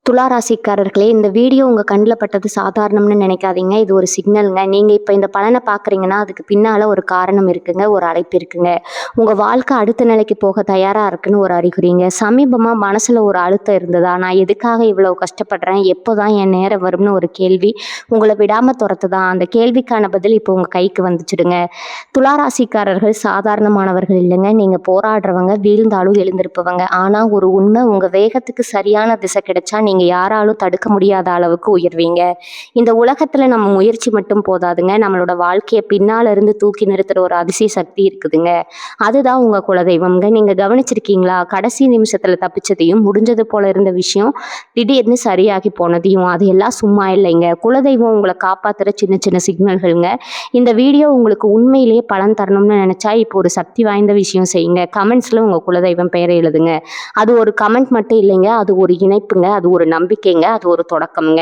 துலா ராசிக்காரர்களே, இந்த வீடியோ உங்க கண்ல பட்டது சாதாரணம்னு நினைக்காதீங்க. இது ஒரு சிக்னல்ங்க. நீங்க இப்ப இந்த பலன பார்க்குறீங்கன்னா, அதுக்கு பின்னால ஒரு காரணம் இருக்குங்க. ஒரு அழைப்பு இருக்குங்க. உங்க வாழ்க்கை அடுத்த நிலைக்கு போக தயாரா இருக்குன்னு ஒரு அறிகுறிங்க. சமீபமா மனசுல ஒரு அழுத்தம் இருந்ததா? நான் எதுக்காக இவ்வளவு கஷ்டப்படுறேன்? எப்போதான் என் நேரம் வரும்னு ஒரு கேள்வி உங்கள விடாம தொரத்துதா? அந்த கேள்விக்கான பதில் இப்போ உங்க கைக்கு வந்துச்சுடுங்க. துலா ராசிக்காரர்கள் சாதாரணமானவர்கள் இல்லைங்க. நீங்க போராடுறவங்க, வீழ்ந்தாலும் எழுந்திருப்பவங்க. ஆனா ஒரு உண்மை, உங்க வேகத்துக்கு சரியான திசை கிடைச்சா நீங்க யாராலும் தடுக்க முடியாத அளவுக்கு உயர்வீங்க. இந்த உலகத்துல நம்ம முயற்சி மட்டும் போதாதுங்க. நம்மளோட வாழ்க்கைய பின்னால இருந்து தூக்கி நிறுத்துற ஒரு அதிசய சக்தி இருக்குதுங்க. அதுதான் உங்க குலதெய்வம்ங்க. நீங்க கவனிச்சிருக்கீங்களா? கடைசி நிமிஷத்துல தப்பிச்சதையும், முடிஞ்சது போல இருந்த விஷயம் திடீர்னு சரியாகி போனதையும். அது எல்லாம் சும்மா இல்லைங்க. குலதெய்வம் உங்களை காப்பாத்துற சின்ன சின்ன சிக்னல்கள்ங்க. இந்த வீடியோ உங்களுக்கு உண்மையிலேயே பலன் தரணும்னு நினைச்சா இப்போ ஒரு சக்தி வாய்ந்த விஷயம் செய்யுங்க. கமெண்ட்ஸ்ல உங்க குலதெய்வம் பெயரை எழுதுங்க. அது ஒரு கமெண்ட் மட்டும் இல்லைங்க. அது ஒரு இணைப்புங்க. அது ஒரு நம்பிக்கைங்க. அது ஒரு தொடக்கம்ங்க.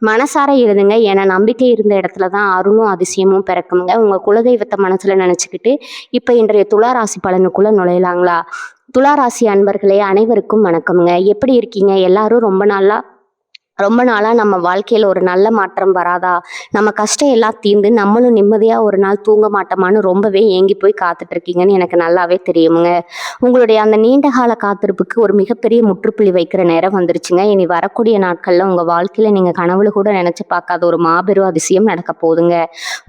மனசார எழுதுங்க. ஏன்னா நம்பிக்கை இருந்த இடத்துல தான் அருளும் அதிசயமும் பிறக்குங்க. உங்க குலதெய்வத்தை மனசுல நினைச்சுக்கிட்டு இப்ப இன்றைய துலா ராசி பலனுக்குள்ள நுழையலாங்களா? துலா ராசி அன்பர்களே, அனைவருக்கும் வணக்கம்ங்க. எப்படி இருக்கீங்க? எல்லாரும் ரொம்ப நாளா நம்ம வாழ்க்கையில ஒரு நல்ல மாற்றம் வராதா? நம்ம கஷ்டம் எல்லாம் தீர்ந்து நம்மளும் நிம்மதியா ஒரு நாள் தூங்க மாட்டோமான்னு ரொம்பவே ஏங்கி போய் காத்துட்டு இருக்கீங்கன்னு எனக்கு நல்லாவே தெரியுமுங்க. உங்களுடைய அந்த நீண்ட கால காத்திருப்புக்கு ஒரு மிகப்பெரிய முற்றுப்புள்ளி வைக்கிற நேரம் வந்துருச்சுங்க. இனி வரக்கூடிய நாட்கள்ல உங்க வாழ்க்கையில நீங்க கனவுல கூட நினைச்சு பார்க்காத ஒரு மாபெரும் அதிசயம் நடக்க போகுதுங்க.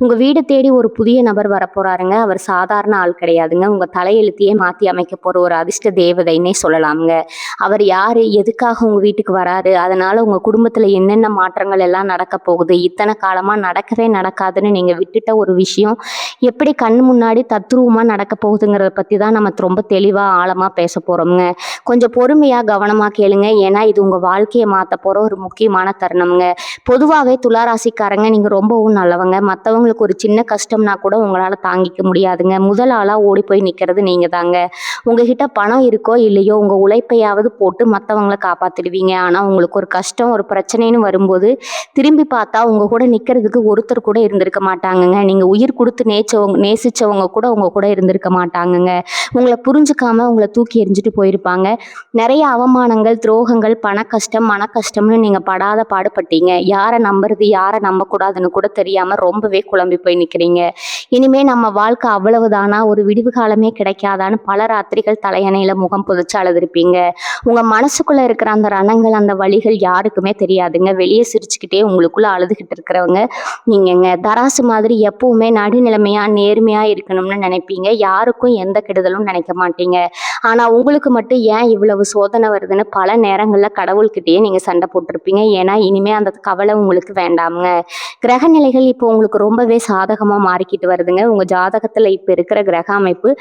உங்க வீடு தேடி ஒரு புதிய நபர் வரப்போறாருங்க. அவர் சாதாரண ஆள் கிடையாதுங்க. உங்க தலையெழுத்தையே மாத்தி அமைக்க போற ஒரு அதிர்ஷ்ட தேவதைன்னே சொல்லலாமுங்க. அவர் யாரு? எதுக்காக உங்க வீட்டுக்கு வராரு? அதனால உங்க குடும்பத்துல என்னென்ன மாற்றங்கள் எல்லாம் நடக்க போகுது? இத்தனை காலமா நடக்கவே நடக்காதுன்னு நீங்க விட்டுட்ட ஒரு விஷயம் எப்படி கண் முன்னாடி தத்ரூபமா நடக்க போகுதுங்கிறத பத்தி தான் நம்ம ரொம்ப தெளிவா ஆழமா பேச போறோம்ங்க. கொஞ்சம் பொறுமையா கவனமா கேளுங்க. ஏன்னா இது உங்க வாழ்க்கையை மாத்த போற ஒரு முக்கியமான தருணம்ங்க. பொதுவாகவே துளாராசிக்காரங்க நீங்க ரொம்பவும் நல்லவங்க. மற்றவங்களுக்கு ஒரு சின்ன கஷ்டம்னா கூட உங்களால தாங்கிக்க முடியாதுங்க. முதல் ஆளா ஓடி போய் நிக்கிறது நீங்க தாங்க. உங்ககிட்ட பணம் இருக்கோ இல்லையோ, உங்க உழைப்பையாவது போட்டு மற்றவங்களை காப்பாத்திடுவீங்க. ஆனா உங்களுக்கு ஒரு கஷ்டம், ஒரு பிரச்சனைன்னு வரும்போது திரும்பி பார்த்தா உங்க கூட நிக்கிறதுக்கு ஒருத்தர் கூட இருந்திருக்க மாட்டாங்கங்க. நீங்க உயிர் கொடுத்து நேசிச்சவங்க கூட உங்க கூட இருந்திருக்க மாட்டாங்கங்க. உங்களை புரிஞ்சுக்காம உங்களை தூக்கி எறிஞ்சிட்டு போயிருப்பாங்க. நிறைய அவமானங்கள், துரோகங்கள், பண கஷ்டம், மன கஷ்டம்னு நீங்க படாத பாடுபட்டீங்க. யாரை நம்புறது, யாரை நம்பக்கூடாதுன்னு கூட தெரியாம ரொம்பவே குழம்பி போய் நிக்கிறீங்க. இனிமே நம்ம வாழ்க்கை அவ்வளவுதானா, ஒரு விடிவு காலமே கிடைக்காதான்னு பல ராத்திரிகள் தலையணையில முகம் புதைச்சு அழுதுருப்பீங்க. உங்க மனசுக்குள்ள இருக்கிற அந்த ரணங்கள், அந்த வலிகள் யாருக்குமே தெரியாதுங்க. வெளியே சிரிச்சுக்கிட்டே உங்களுக்குள்ள அழுதுகிட்டு இருக்கிறவங்க நீங்கங்க. தராசு மாதிரி எப்பவுமே நடுநிலைமையா நேர்மையா இருக்கணும்னு நினைப்பீங்க. யாருக்கும் எந்த கெடுதலும் நினைக்க மாட்டீங்க. ஆனா உங்களுக்கு மட்டும் ஏன் இவ்வளவு சோதனை வருதுன்னு பல நேரங்கள்ல கடவுள்கிட்டயே நீங்க சண்டை போட்டிருப்பீங்க. ஏன்னா இனிமே அந்த கவலை உங்களுக்கு வேண்டாமுங்க. கிரக நிலைகள் இப்போ உங்களுக்கு ரொம்பவே சாதகமா மாறிக்கிட்டு வருதுங்க. உங்க ஜாதகத்துல இப்ப இருக்கிற கிரக அமைப்பு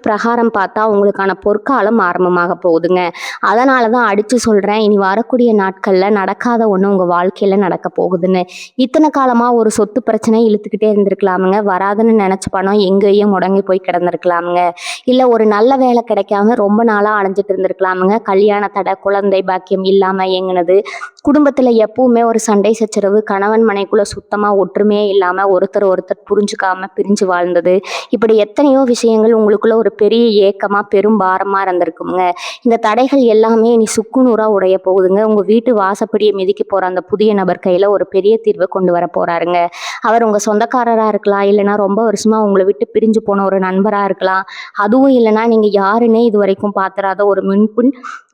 பிரகாரம் பார்த்தா உங்களுக்கான பொற்காலம் ஆரம்பமாக போகுதுங்க. அதனால தான் அடிச்சு சொல்றேன், இனி வரக்கூடிய நாட்கள்ல நடக்காத ஒண்ணு உங்க வாழ்க்கையில நடக்க போகுதுன்னு. இத்தனை காலமா ஒரு சொத்து பிரச்சனை இழுத்துக்கிட்டே இருந்திருக்கலாமுங்க. வராதுன்னு நினைச்ச பணம் எங்கேயும் முடங்கி போய் கிடந்திருக்கலாமுங்க. இல்ல ஒரு நல்ல வேலை கிடைக்காம ரொம்ப நாளா அலைஞ்சிட்டு இருந்திருக்கலாமுங்க. கல்யாண தடை, குழந்தை பாக்கியம் இல்லாம ஏங்குனது, குடும்பத்துல எப்பவுமே ஒரு சண்டை சச்சரவு, கணவன் மனைக்குள்ள சுத்தமா ஒற்றுமையே இல்லாம ஒருத்தர் புரிஞ்சுக்காம பிரிஞ்சு வாழ்ந்தது, இப்படி எத்தனையோ விஷயங்கள் உங்களுக்குள்ள ஒரு பெரிய ஏக்கமா பெரும் பாரமா இருந்திருக்குங்க. இந்த தடைகள் எல்லாமே இனி சுக்குநூறா உடைய போகுதுங்க. உங்க வீட்டு வாசப்படியை மிதிக்க போற அந்த புதிய நபர் கையில ஒரு பெரிய தீர்வை கொண்டு வர போறாருங்க. அவர் உங்க சொந்தக்காரரா இருக்கலாம், இல்லைன்னா ரொம்ப வருஷமா உங்களை விட்டு பிரிஞ்சு போன ஒரு நண்பரா இருக்கலாம். அதுவும் இல்லைன்னா நீங்க யாருன்னே இது வரைக்கும் பாத்திராத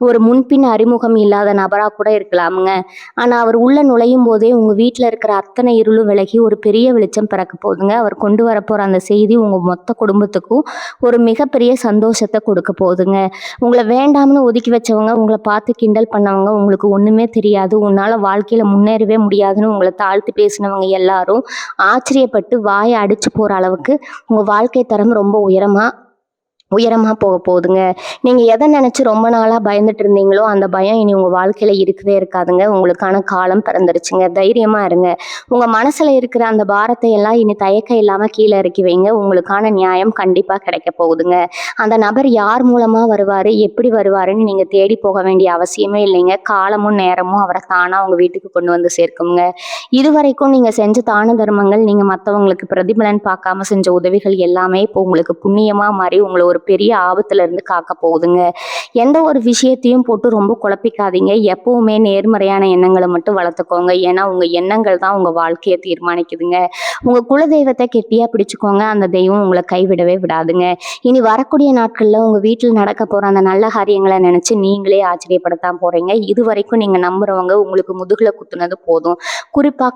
ஒரு முன்பின் அறிமுகம் இல்லாத நபரா கூட இருக்கலாமுங்க. ஆனா அவர் உள்ள நுழையும் போதே உங்க வீட்டுல இருக்கிற அத்தனை இருளும் விலகி ஒரு பெரிய வெளிச்சம் பிறக்க போகுதுங்க. அவர் கொண்டு வர போற அந்த செய்தி உங்க மொத்த குடும்பத்துக்கும் ஒரு மிகப்பெரிய சந்தோஷத்தை கொடுக்க போகுதுங்க. உங்களை வேண்டாம்னு ஒதுக்கி வச்சவங்க, உங்களை பார்த்து கிண்டல் பண்ணவங்க, உங்களுக்கு ஒண்ணுமே தெரியாது, உன்னால வாழ்க்கையில முன்னேறவே முடியாதுன்னு உங்களை தாழ்த்தி பேசினவங்க எல்லாரும் ஆச்சரியப்பட்டு வாயை அடிச்சு போற அளவுக்கு உங்க வாழ்க்கை தரம் ரொம்ப உயரமா போக போகுதுங்க. நீங்க எதை நினைச்சு ரொம்ப நாளா பயந்துட்டு இருந்தீங்களோ அந்த பயம் இனி உங்க வாழ்க்கையில இருக்கவே இருக்காதுங்க. உங்களுக்கான காலம் பிறந்துருச்சுங்க. தைரியமா இருங்க. உங்க மனசுல இருக்கிற அந்த பாரத்தை எல்லாம் இனி தயக்கம் இல்லாம கீழே இறக்கி வைங்க. உங்களுக்கான நியாயம் கண்டிப்பா கிடைக்க போகுதுங்க. அந்த நபர் யார் மூலமா வருவாரு, எப்படி வருவாருன்னு நீங்க தேடி போக வேண்டிய அவசியமே இல்லைங்க. காலமும் நேரமும் அவரை தானா உங்க வீட்டுக்கு கொண்டு வந்து சேர்க்குங்க. இதுவரைக்கும் நீங்க செஞ்ச தான தர்மங்கள், நீங்க மற்றவங்களுக்கு பிரதிபலன் பார்க்காம செஞ்ச உதவிகள் எல்லாமே இப்போ உங்களுக்கு புண்ணியமா மாறி உங்களை ஒரு ஒரு பெரிய ஆபத்துல இருந்து காக்க போகுதுங்க. எந்த ஒரு விஷயத்தையும் போட்டு ரொம்ப குழப்பிக்காதீங்க. எப்பவுமே நேர்மறையான எண்ணங்களை மட்டும் வளர்த்துக்கோங்க. ஏன்னா உங்க எண்ணங்கள் தான் உங்க வாழ்க்கையை தீர்மானிக்குதுங்க. உங்க குலதெய்வத்தை கெட்டியா பிடிச்சுக்கோங்க. அந்த தெய்வம் உங்களை கைவிடவே விடாதுங்க. இனி வரக்கூடிய நாட்கள்ல உங்க வீட்டில் நடக்க போற அந்த நல்ல காரியங்களை நினைச்சு நீங்களே ஆச்சரியப்படத்தான் போறீங்க. இது வரைக்கும் நீங்க நம்புறவங்க உங்களுக்கு முதுகுல குத்துனது போதும். குறிப்பா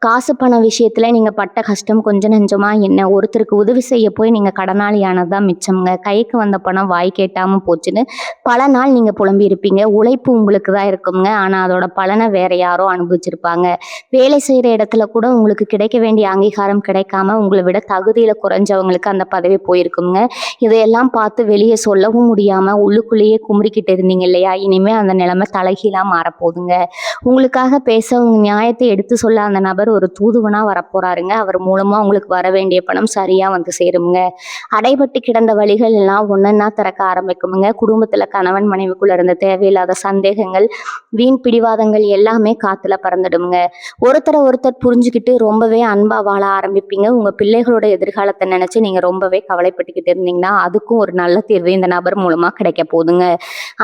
காசு பணம் விஷயத்துல நீங்க பட்ட கஷ்டம் கொஞ்சம் நெஞ்சமா என்ன? ஒருத்தருக்கு உதவி செய்ய போய் நீங்க கடனாளியானதுதான் மிச்சம்ங்க. கைக்கு வந்த பணம் வாய் கேட்டாம போச்சுன்னு பல நாள் நீங்க புலம்பி இருப்பீங்க. உழைப்பு உங்களுக்கு தான் இருக்குங்க. ஆனா அதோட பலனை வேற யாரோ அனுபவிச்சிருப்பாங்க. வேலை செய்யற இடத்துல கூட உங்களுக்கு கிடைக்க வேண்டிய அங்கீகாரம் கிடைக்காம உங்களை விட தகுதியில குறைஞ்சவங்களுக்கு அந்த பதவி போயிருக்குங்க. இதையெல்லாம் பார்த்து வெளியே சொல்லவும் முடியாம உள்ளுக்குள்ளேயே குமுறிக்கிட்டு இருந்தீங்க இல்லையா? இனிமே அந்த நிலைமை தலைகீழா மாறப்போகுதுங்க. உங்களுக்காக பேச உங்க நியாயத்தை எடுத்து சொல்ல அந்த நபர் ஒரு தூதுவனா வரப்போறாருங்க. அவர் மூலமா உங்களுக்கு வர வேண்டிய பணம் சரியா வந்து சேருங்க. அடைபட்டு கிடந்த வழிகள் எல்லாம் ஒன்னொன்னா திறக்க ஆரம்பிக்குமுங்க. குடும்பத்துல கணவன் மனைவிக்குள்ள இருந்த தேவையில்லாத சந்தேகங்கள், வீண் பிடிவாதங்கள் எல்லாமே காத்துல பறந்துடுங்க. ஒருத்தரை ஒருத்தர் புரிஞ்சுக்கிட்டு ரொம்பவே அன்பா வாழ ஆரம்பிப்பீங்க. உங்க பிள்ளைகளோட எதிர்காலத்தை நினைச்சு நீங்க ரொம்பவே கவலைப்பட்டுக்கிட்டு இருந்தீங்கன்னா அதுக்கும் ஒரு நல்ல தீர்வு இந்த நபர் மூலமா கிடைக்க போகுதுங்க.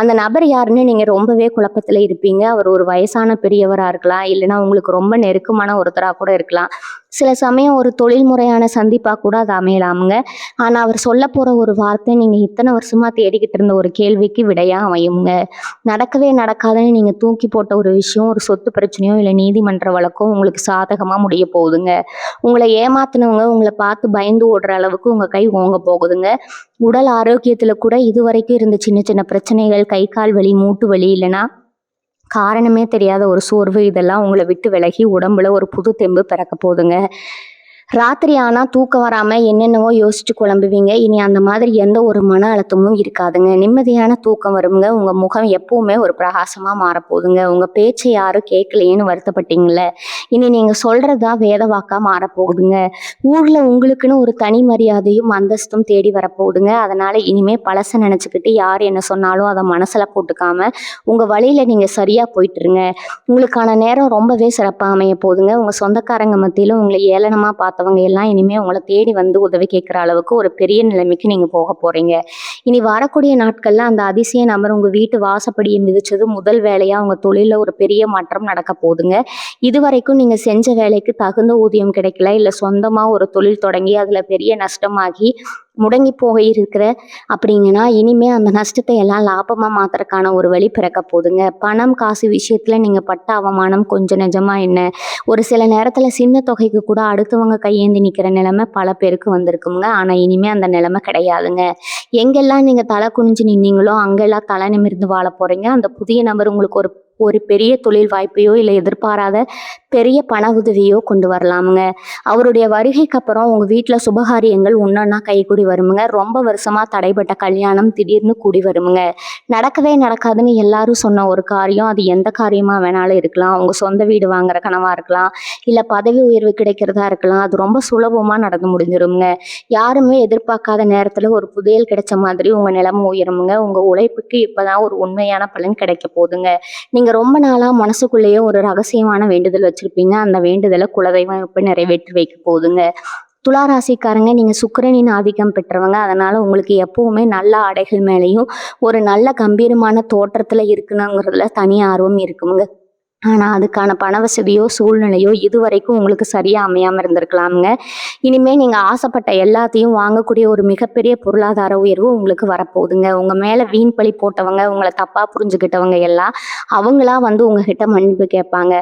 அந்த நபர் யாருன்னு நீங்க ரொம்பவே குழப்பத்துல இருப்பீங்க. அவர் ஒரு வயசான பெரியவரா இருக்கலாம், இல்லைன்னா உங்களுக்கு ரொம்ப நெருக்கமான ஒருத்தரா கூட இருக்கலாம். சில சமயம் ஒரு தொழில் முறையான சந்திப்பா கூட அது அமையலாமுங்க. ஆனா அவர் சொல்ல போற ஒரு வார்த்தை நீங்க இத்தனை வருஷமா தேடிக்கிட்டு இருந்த ஒரு கேள்விக்கு விடையா அமையுங்க. நடக்கவே நடக்காதுன்னு நீங்க தூக்கி போட்ட ஒரு விஷயம், ஒரு சொத்து பிரச்சனையோ இல்லை நீதிமன்ற வழக்கோ உங்களுக்கு சாதகமா முடிய போகுதுங்க. உங்களை ஏமாத்தினவங்க உங்களை பார்த்து பயந்து ஓடுற அளவுக்கு உங்க கை ஓங்க போகுதுங்க. உடல் ஆரோக்கியத்துல கூட இதுவரைக்கும் இருந்த சின்ன சின்ன பிரச்சனைகள், கை கால் வலி, மூட்டு வலி, இல்லைன்னா காரணமே தெரியாத ஒரு சோர்வு, இதெல்லாம் உங்களை விட்டு விலகி உடம்புல ஒரு புது தெம்பு பிறக்க போகுதுங்க. ராத்திரி ஆனா தூக்கம் வராம என்னென்னவோ யோசிச்சு குழம்புவீங்க. இனி அந்த மாதிரி எந்த ஒரு மன அழுத்தமும் இருக்காதுங்க. நிம்மதியான தூக்கம் வருங்க. உங்க முகம் எப்பவுமே ஒரு பிரகாசமா மாறப்போகுதுங்க. உங்க பேச்சை யாரும் கேட்கலையேன்னு வருத்தப்பட்டீங்கல்ல, இனி நீங்க சொல்றதுதான் வேத வாக்கா மாறப்போகுதுங்க. ஊர்ல உங்களுக்குன்னு ஒரு தனி மரியாதையும் அந்தஸ்தும் தேடி வரப்போகுதுங்க. அதனால இனிமே பழச நினைச்சுக்கிட்டு யார் என்ன சொன்னாலும் அதை மனசுல போட்டுக்காம உங்க வழியில நீங்க சரியா போயிட்டுருங்க. உங்களுக்கான நேரம் ரொம்பவே சிறப்பா அமைய போகுதுங்க. உங்க சொந்தக்காரங்க மத்தியில உங்களை ஏளனமா பார்த்தவங்க எல்லாம் இனிமே உங்களை தேடி வந்து உதவி கேட்குற அளவுக்கு ஒரு பெரிய நிலைமைக்கு நீங்க போக போறீங்க. இனி வரக்கூடிய நாட்கள்ல அந்த அதிசய நபர் உங்க வீட்டு வாசப்படியை மிதிச்சது முதல் வேலையா உங்க தொழில ஒரு பெரிய மாற்றம் நடக்க போகுதுங்க. இதுவரைக்கும் நீங்க செஞ்ச வேலைக்கு தகுந்த ஊதியம் கிடைக்கல, இல்ல சொந்தமா ஒரு தொழில் தொடங்கி அதுல பெரிய நஷ்டமாகி முடங்கி போக இருக்கிற அப்படிங்கன்னா இனிமே அந்த நஷ்டத்தை எல்லாம் லாபமா மாத்துறதுக்கான ஒரு வழி பிறக்க போகுதுங்க. பணம் காசு விஷயத்துல நீங்க பட்ட அவமானம் கொஞ்சம் நிஜமா என்ன, ஒரு சில நேரத்துல சின்ன தொகைக்கு கூட அடுத்தவங்க கையேந்தி நிக்கிற நிலைமை பல பேருக்கு வந்திருக்குங்க. ஆனா இனிமே அந்த நிலைமை கிடையாதுங்க. எங்கெல்லாம் நீங்க தலை குனிஞ்சு நின்னீங்களோ அங்கெல்லாம் தலை நிமிர்ந்து வாழ போறீங்க. அந்த புதிய நபர் உங்களுக்கு ஒரு ஒரு பெரிய தொழில் வாய்ப்பையோ இல்லை எதிர்பாராத பெரிய பண உதவியோ கொண்டு வரலாமுங்க. அவருடைய வருகைக்கு அப்புறம் உங்க வீட்டுல சுபகாரியங்கள் ஒன்னொன்னா கைகூடி வருமுங்க. ரொம்ப வருஷமா தடைப்பட்ட கல்யாணம் திடீர்னு கூடி வருமுங்க. நடக்கவே நடக்காதுன்னு எல்லாரும் சொன்ன ஒரு காரியம், அது எந்த காரியமா வேணாலும் இருக்கலாம். உங்க சொந்த வீடு வாங்குற கனவா இருக்கலாம், இல்ல பதவி உயர்வு கிடைக்கிறதா இருக்கலாம். அது ரொம்ப சுலபமா நடந்து முடிஞ்சிருமுங்க. யாருமே எதிர்பார்க்காத நேரத்துல ஒரு புதையல் கிடைச்ச மாதிரி உங்க நிலைமை உயருமுங்க. உங்க உழைப்புக்கு இப்பதான் ஒரு உண்மையான பலன் கிடைக்க போகுதுங்க. நீங்க ரொம்ப நாளா மனசுக்குள்ளேயே ஒரு ரகசியமான வேண்டுதல் வச்சிருப்பீங்க. அந்த வேண்டுதலை குலதெய்வம் இப்ப நிறைவேற்றி வைக்க போகுதுங்க. துலா ராசிக்காரங்க, நீங்க சுக்கிரனின் ஆதிக்கம் பெற்றவங்க. அதனால உங்களுக்கு எப்பவுமே நல்ல ஆடைகள் மேலேயும் ஒரு நல்ல கம்பீரமான தோற்றத்துல இருக்கணுங்கிறதுல தனி ஆர்வம் இருக்குங்க. ஆனா அதுக்கான பண வசதியோ சூழ்நிலையோ இதுவரைக்கும் உங்களுக்கு சரியா அமையாம இருந்திருக்கலாமுங்க. இனிமே நீங்க ஆசைப்பட்ட எல்லாத்தையும் வாங்கக்கூடிய ஒரு மிகப்பெரிய பொருளாதார உயர்வு உங்களுக்கு வரப்போகுதுங்க. உங்க மேல வீண் பழி போட்டவங்க, உங்களை தப்பா புரிஞ்சுக்கிட்டவங்க எல்லாம் அவங்களா வந்து உங்ககிட்ட மன்னிப்பு கேட்பாங்க.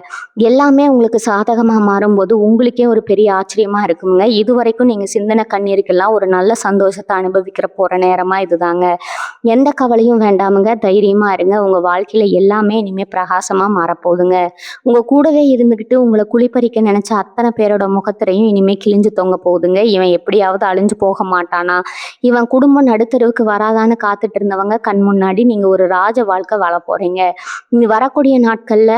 எல்லாமே உங்களுக்கு சாதகமா மாறும்போது உங்களுக்கே ஒரு பெரிய ஆச்சரியமா இருக்குங்க. இதுவரைக்கும் நீங்க சிந்தனை கண்ணீருக்கெல்லாம் ஒரு நல்ல சந்தோஷத்தை அனுபவிக்கிற போற நேரமா இதுதாங்க. எந்த கவலையும் வேண்டாமுங்க. தைரியமா இருங்க. உங்க வாழ்க்கையில எல்லாமே இனிமே பிரகாசமா மாறப்போகுதுங்க. உங்க கூடவே இருந்துகிட்டு உங்களை குளிப்பறிக்க நினைச்ச அத்தனை பேரோட முகத்திரையும் இனிமே கிழிஞ்சு தொங்க போகுதுங்க. இவன் எப்படியாவது அழிஞ்சு போக மாட்டானா, இவன் குடும்பம் நடுத்தருவுக்கு வராதான்னு காத்துட்டு இருந்தவங்க கண் முன்னாடி நீங்க ஒரு ராஜ வாழ்க்கை வாழ போறீங்க. இனி வரக்கூடிய நாட்கள்ல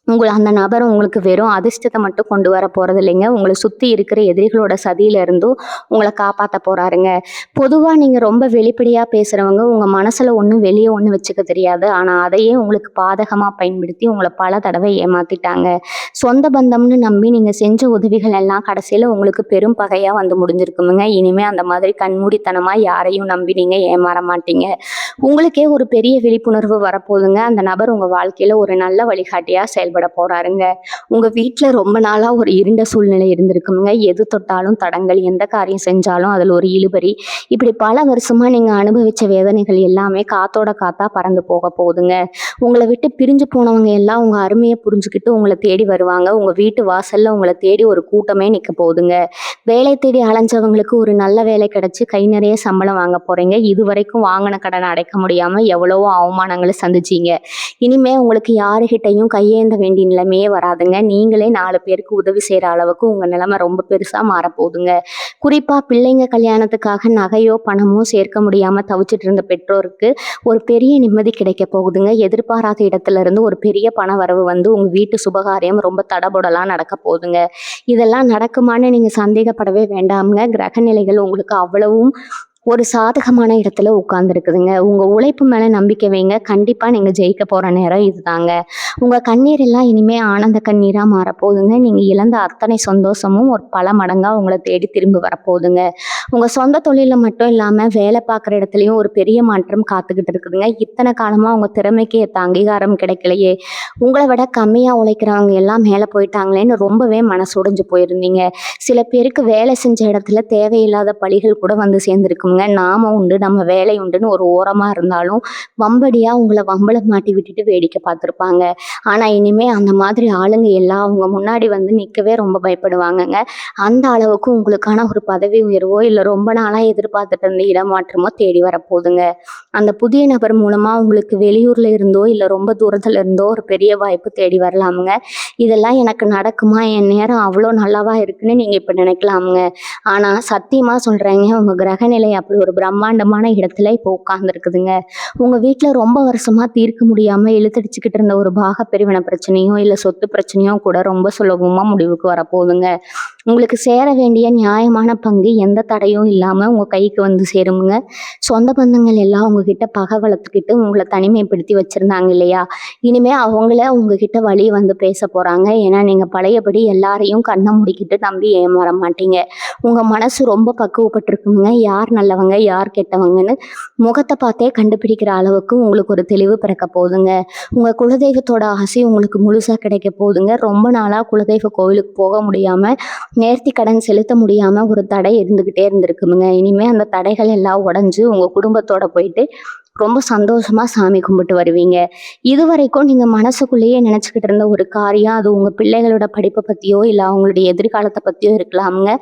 அந்த நபர் உங்களுக்கு வெறும் அதிர்ஷ்டத்த மட்டும் கொண்டு வர போறது இல்லைங்க. உங்கள சுத்தி இருக்கிற எதிரிகளோட சதியில இருந்தும் உங்கள காப்பாத்த போறாருங்க. பொதுவா நீங்க ரொம்ப வெளிப்படையா பேசுறவங்க, உங்க மனசுல ஒண்ணு, வெளிய ஒண்ணு வச்சுக்க தெரியாது. ஆனா, அதையே உங்களுக்கு பாதகமா பயன்படுத்தி உங்கள பல தடவை ஏமாத்திட்டாங்க. சொந்த பந்தம்னு நம்பி நீங்க செஞ்ச உதவிகள் எல்லாம் கடைசியில உங்களுக்கு பெரும் பகையா வந்து முடிஞ்சிருக்குமுங்க. இனிமே அந்த மாதிரி கண்மூடித்தனமா யாரையும் நம்பி நீங்க ஏமாற மாட்டீங்க. உங்களுக்கே ஒரு பெரிய விழிப்புணர்வு வரப்போகுதுங்க. அந்த நபர் உங்க வாழ்க்கையில ஒரு நல்ல வழிகாட்டியா செயல்பட போறாருங்க. உங்க வீட்ல ரொம்ப நாளா ஒரு இருண்ட சூழ்நிலை இருந்திருக்குங்க. எது தொட்டாலும் தடங்கல், எந்த காரியம் செஞ்சாலும் அதுல ஒரு இழுபறி. இப்படி பல வருஷமா நீங்க அனுபவிச்ச வேதனைகள் எல்லாமே காத்தோட காத்தா பறந்து போக போகுதுங்க. உங்கள விட்டு பிரிஞ்சு போனவங்க எல்லாம் உங்க அருமைய புரிஞ்சுக்கிட்டு உங்கள தேடி வருவாங்க. உங்க வீட்டு வாசல்ல உங்கள தேடி ஒரு கூட்டமே நிக்க போகுதுங்க. வேலை தேடி அலைஞ்சவங்களுக்கு ஒரு நல்ல வேலை கிடைச்சு கை நிறைய சம்பளம் வாங்க போறீங்க. இதுவரைக்கும் வாங்கின கடனை அடைக்க முடியாம எவ்வளவோ அவமானங்களை சந்திச்சீங்க. இனிமே உங்களுக்கு யாருகிட்டையும் கையேந்த வேண்டிய நிலைமையே வராதுங்க. நீங்களே 4 பேருக்கு உதவி செய்யற அளவுக்கு உங்க நிலைமை ரொம்ப பெருசா மாறப்போகுதுங்க. குறிப்பா பிள்ளைங்க கல்யாணத்துக்காக நகையோ பணமோ சேர்க்க முடியாம தவிச்சிட்டு இருந்த பெற்றோருக்கு ஒரு பெரிய நிம்மதி கிடைக்க போகுதுங்க. எதிர்பாராத இடத்துல இருந்து ஒரு பெரிய பண வரவு வந்து உங்க வீட்டு சுபகாரியம் ரொம்ப தடபுடலா நடக்க போகுதுங்க. இதெல்லாம் நடக்குமான்னு நீங்க சந்தேகப்படவே வேண்டாமுங்க. கிரக நிலைகள் உங்களுக்கு அவ்வளவும் ஒரு சாதகமான இடத்துல உட்கார்ந்துருக்குதுங்க. உங்க உழைப்பு மேல நம்பிக்கை வைங்க. கண்டிப்பா நீங்க ஜெயிக்க போற நேரம் இதுதாங்க. உங்க கண்ணீர் எல்லாம் இனிமே ஆனந்த கண்ணீரா மாறப்போகுதுங்க. நீங்க இழந்த அத்தனை சந்தோஷமும் ஒரு பல மடங்கா உங்களை தேடி திரும்பி வரப்போகுதுங்க. உங்க சொந்த தொழில மட்டும் இல்லாம வேலை பார்க்குற இடத்துலயும் ஒரு பெரிய மாற்றம் காத்துக்கிட்டு இருக்குதுங்க. இத்தனை காலமா உங்க திறமைக்கு ஏத்த அங்கீகாரம் கிடைக்கலையே, உங்களை விட கம்மியா உழைக்கிறவங்க எல்லாம் மேல போயிட்டாங்களேன்னு ரொம்பவே மனசு உடைஞ்சு போயிருந்தீங்க. சில பேருக்கு வேலை செஞ்ச இடத்துல தேவையில்லாத பழிகள் கூட வந்து சேர்ந்துருக்குங்க. நாம உண்டு, நம்ம வேலை உண்டுன்னு ஒரு ஓரமா இருந்தாலும் வம்படியா உங்களை வம்பள மாட்டி விட்டுட்டு வேடிக்கை பார்த்துருப்பாங்க. ஆனா இனிமே அந்த மாதிரி ஆளுங்க எல்லாம் அவங்க முன்னாடி வந்து நிக்கவே ரொம்ப பயப்படுவாங்கங்க. அந்த அளவுக்கு உங்களுக்கான ஒரு பதவி உயர்வோ இல்லை ரொம்ப நாளா எதிர்பார்த்துட்டு இருந்த இடமாற்றமோ தேடி வரப்போகுதுங்க. அந்த புதிய நபர் மூலமா உங்களுக்கு வெளியூர்ல இருந்தோ இல்லை ரொம்ப தூரத்துல இருந்தோ ஒரு பெரிய வாய்ப்பு தேடி வரலாமுங்க. இதெல்லாம் எனக்கு நடக்குமா, என் நேரம் அவ்வளோ நல்லாவா இருக்குன்னு நீங்க இப்ப நினைக்கலாமுங்க. ஆனா சத்தியமா சொல்றேங்க, உங்க கிரக நிலை அப்படி ஒரு பிரம்மாண்டமான இடத்துல இப்போ உட்கார்ந்துருக்குதுங்க. உங்க வீட்டுல ரொம்ப வருஷமா தீர்க்க முடியாம இழுத்தடிச்சுக்கிட்டு இருந்த ஒரு பாக பிரிவினை பிரச்சனையோ இல்லை சொத்து பிரச்சனையோ கூட ரொம்ப சுலபமா முடிவுக்கு வரப்போகுதுங்க. உங்களுக்கு சேர வேண்டிய நியாயமான பங்கு எந்த தடையும் இல்லாம உங்க கைக்கு வந்து சேருமுங்க. சொந்த பந்தங்கள் எல்லாம் உங்ககிட்ட பகை வளர்த்துக்கிட்டு உங்களை தனிமைப்படுத்தி வச்சிருந்தாங்க இல்லையா, இனிமே அவங்கள உங்ககிட்ட வழி வந்து பேச போறாங்க. ஏன்னா நீங்க பழையபடி எல்லாரையும் கண்ணை முடிக்கிட்டு நம்பி ஏமாற மாட்டீங்க. உங்க மனசு ரொம்ப பக்குவப்பட்டிருக்குங்க. யார் நல்லவங்க யார் கெட்டவங்கன்னு முகத்தை பார்த்தே கண்டுபிடிக்கிற அளவுக்கு உங்களுக்கு ஒரு தெளிவு பிறக்க போகுதுங்க. உங்க குலதெய்வத்தோட ஆசை உங்களுக்கு முழுசா கிடைக்க போகுதுங்க. ரொம்ப நாளா குலதெய்வ கோவிலுக்கு போக முடியாம, நேர்த்தி கடன் செலுத்த முடியாம ஒரு தடை இருந்துகிட்டே இருந்திருக்குங்க. இனிமே அந்த தடைகள் எல்லாம் உடைஞ்சு உங்க குடும்பத்தோட போயிட்டு ரொம்ப சந்தோஷமா சாமி கும்பிட்டு வருவீங்க. இதுவரைக்கும் நீங்க மனசுக்குள்ளேயே நினைச்சுக்கிட்டு இருந்த ஒரு காரியம், அது உங்க பிள்ளைகளோட படிப்பை பத்தியோ இல்லை அவங்களுடைய எதிர்காலத்தை பத்தியோ இருக்கலாமுங்க.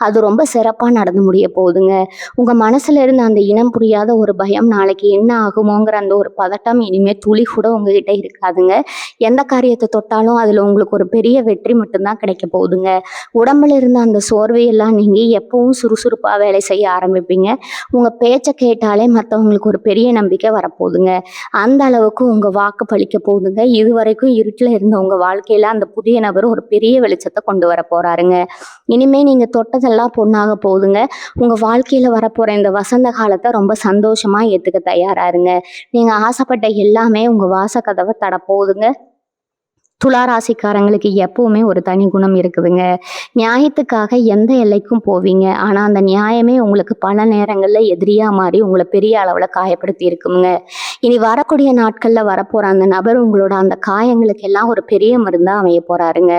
அது ரொம்ப சிறப்பா நடந்து முடிய போகுதுங்க. உங்க மனசுல இருந்த அந்த இனம் புரியாத ஒரு பயம், நாளைக்கு என்ன ஆகுமோங்கிற அந்த ஒரு பதட்டம் இனிமே துளி கூட உங்ககிட்ட இருக்காதுங்க. எந்த காரியத்தை தொட்டாலும் அதுல உங்களுக்கு ஒரு பெரிய வெற்றி மட்டும்தான் கிடைக்க போகுதுங்க. உடம்புல இருந்த அந்த சோர்வையெல்லாம் நீங்க எப்பவும் சுறுசுறுப்பா வேலை செய்ய ஆரம்பிப்பீங்க. உங்க பேச்சை கேட்டாலே மற்றவங்களுக்கு ஒரு பெரிய நம்பிக்கை வரப்போகுதுங்க. அந்த அளவுக்கு உங்க வாக்கு பலிக்க போகுதுங்க. இதுவரைக்கும் இருட்டுல இருந்த உங்க வாழ்க்கையில அந்த புதிய நபர் ஒரு பெரிய வெளிச்சத்தை கொண்டு வர போறாருங்க. இனிமே நீங்க தொட்டதெல்லாம் பொண்ணாக போகுதுங்க. உங்க வாழ்க்கையில வரப்போற இந்த வசந்த காலத்தை ரொம்ப சந்தோஷமா ஏத்துக்க தயாரா இருங்க. நீங்க ஆசைப்பட்ட எல்லாமே உங்க வாச கதவை தட போகுதுங்க. துலா ராசிக்காரங்களுக்கு எப்பவுமே ஒரு தனி குணம் இருக்குதுங்க. நியாயத்துக்காக எந்த எல்லைக்கும் போவீங்க. ஆனா அந்த நியாயமே உங்களுக்கு பல நேரங்கள்ல எதிரியா மாறி உங்களை பெரிய அளவுல காயப்படுத்தி இருக்குங்க. இனி வரக்கூடிய நாட்கள்ல வரப்போற அந்த நபர் உங்களோட அந்த காயங்களுக்கு எல்லாம் ஒரு பெரிய மருந்தா அமைய போறாருங்க.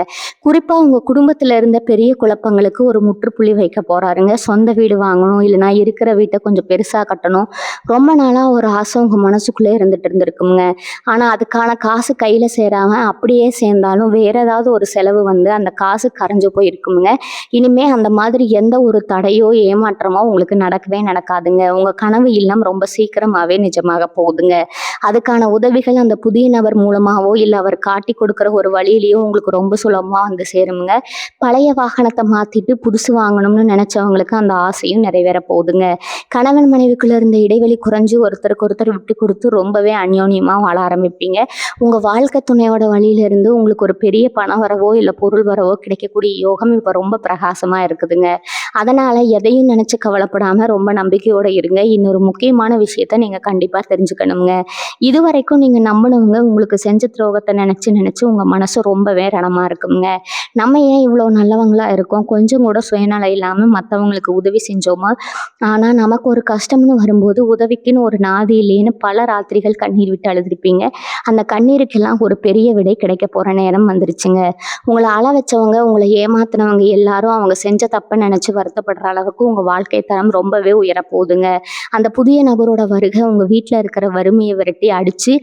குறிப்பா உங்க குடும்பத்துல இருந்த பெரிய குழப்பங்களுக்கு ஒரு முற்றுப்புள்ளி வைக்க போறாருங்க. சொந்த வீடு வாங்கணும், இல்லைன்னா இருக்கிற வீட்டை கொஞ்சம் பெருசா கட்டணும், ரொம்ப நாளா ஒரு ஆசை உங்க மனசுக்குள்ளே இருந்துருக்குங்க. ஆனா அதுக்கான காசு கையில சேராம அப்படியே சேர்ந்தாலும் வேற ஏதாவது ஒரு செலவு வந்து அந்த காசு கரைஞ்சு போயிருக்குங்க. இனிமே அந்த மாதிரி எந்த ஒரு தடையோ ஏமாற்றமோ உங்களுக்கு நடக்கவே நடக்காதுங்க. உங்க கனவு இல்லம் ரொம்ப சீக்கிரமாவே நிஜமாக போகுதுங்க. அதுக்கான உதவிகள் அந்த புதிய நபர் மூலமாவோ இல்லை அவர் காட்டி கொடுக்குற ஒரு வழியிலையோ உங்களுக்கு ரொம்ப சுலபமா வந்து சேருங்க. பழைய வாகனத்தை மாத்திட்டு புதுசு வாங்கணும்னு நினைச்சவங்களுக்கு அந்த ஆசையும் நிறைவேற போகுதுங்க. கணவன் மனைவிக்குள்ள இருந்த இடைவெளி குறைஞ்சு ஒருத்தருக்கு ஒருத்தர் விட்டு கொடுத்து ரொம்பவே அந்யோன்யமா வாழ ஆரம்பிப்பீங்க. உங்க வாழ்க்கை துணையோட வழியில இருந்து உங்களுக்கு ஒரு பெரிய பண வரவோ, இல்ல பொருள் வரவோ கிடைக்கக்கூடிய யோகம் இப்ப ரொம்ப பிரகாசமா இருக்குதுங்க. அதனால எதையும் நினைச்சு கவலைப்படாம ரொம்ப நம்பிக்கையோட இருங்க. இன்னொரு முக்கியமான விஷயத்த நீங்க கண்டிப்பா தெரிஞ்சுக்கணுங்க. இதுவரைக்கும் நீங்க நம்புனவங்க உங்களுக்கு செஞ்ச துரோகத்த நினைச்சு நினைச்சு உங்க மனசு ரொம்பவே ரணமா இருக்குங்க. நம்ம ஏன் இவ்வளோ நல்லவங்களா இருக்கோம்? கொஞ்சம் கூட சுயநலம் இல்லாம மத்தவங்களுக்கு உதவி செஞ்சோமா? ஆனா நமக்கு ஒரு கஷ்டம்னு வரும்போது உதவிக்குன்னு ஒரு நாதி இல்லையேன்னு பல ராத்திரிகள் கண்ணீர் விட்டு அழுதுருப்பீங்க. அந்த கண்ணீருக்கெல்லாம் ஒரு பெரிய விடை கிடைக்க போற நேரம் வந்துருச்சுங்க. உங்கள அழ வச்சவங்க, உங்கள ஏமாத்துனவங்க எல்லாரும் அவங்க செஞ்ச தப்ப நினைச்சு வருத்தப்படுற அளவுக்கு உங்க வாழ்க்கை தரம் ரொம்பவே உயரப்போகுதுங்க. அந்த புதிய நபரோட வருகை உங்க வீட்ல இருக்கிற வறுமைய விரட்டி அடிச்சு